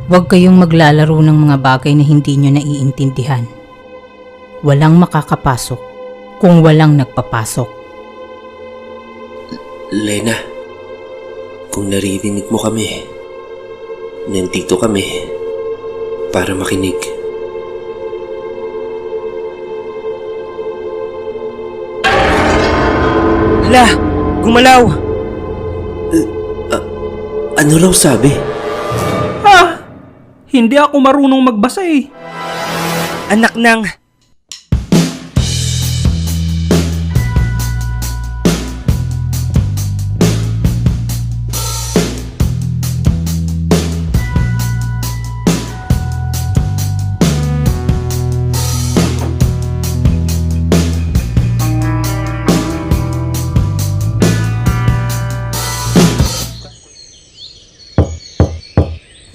Huwag kayong maglalaro ng mga bagay na hindi nyo naiintindihan. Walang makakapasok kung walang nagpapasok. Lena, kung naririnig mo kami, nandito kami para makinig. La! Gumalaw! Ano raw sabi? Hindi ako marunong magbasa eh. Anak ng...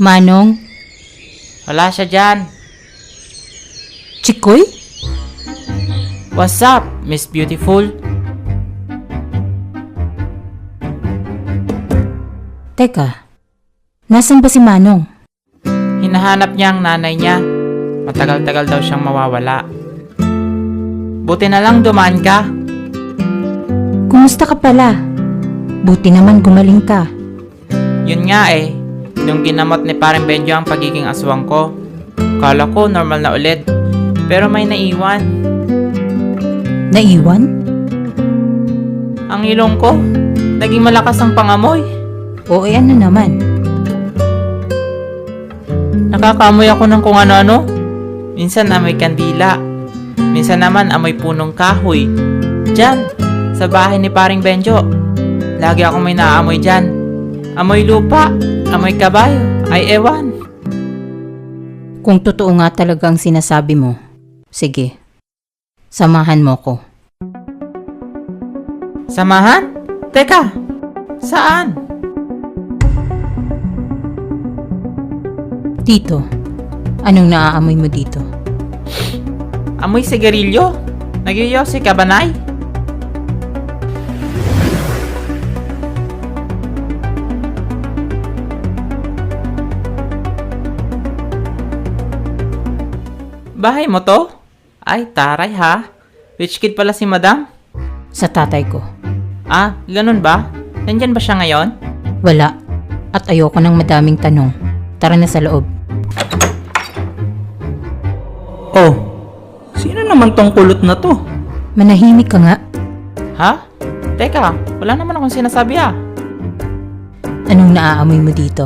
Manong? Wala siya dyan. Chikoy? What's up, Miss Beautiful? Teka, nasan ba si Manong? Hinahanap niya ang nanay niya. Matagal-tagal daw siyang mawawala. Buti na lang dumaan ka. Kumusta ka pala? Buti naman gumaling ka. Yun nga eh. Nung ginamot ni Parang Benjo ang pagiging aswang ko, kala ko normal na ulit. Pero may naiwan. Naiwan? Ang ilong ko, naging malakas ang pangamoy. O ano naman? Nakakamoy ako ng kung ano-ano. Minsan amoy kandila. Minsan naman amoy punong kahoy. Diyan, sa bahay ni Paring Benjo. Lagi akong may naaamoy dyan. Amoy lupa, amoy kabayo, ay ewan. Kung totoo nga talaga ang sinasabi mo, sige, samahan mo ko. Samahan? Teka, saan? Dito, anong naaamoy mo dito? Amoy sigarilyo? Nagyoyosi ka ba, Nay? Bahay mo to? Ay, taray ha. Rich kid pala si Madam. Sa tatay ko. Ah, ganun ba? Nandyan ba siya ngayon? Wala. At ayoko ng madaming tanong. Tara na sa loob. Oh, sino naman tong kulot na to? Manahimik ka nga. Ha? Teka, wala naman akong sinasabi ah. Anong naaamoy mo dito?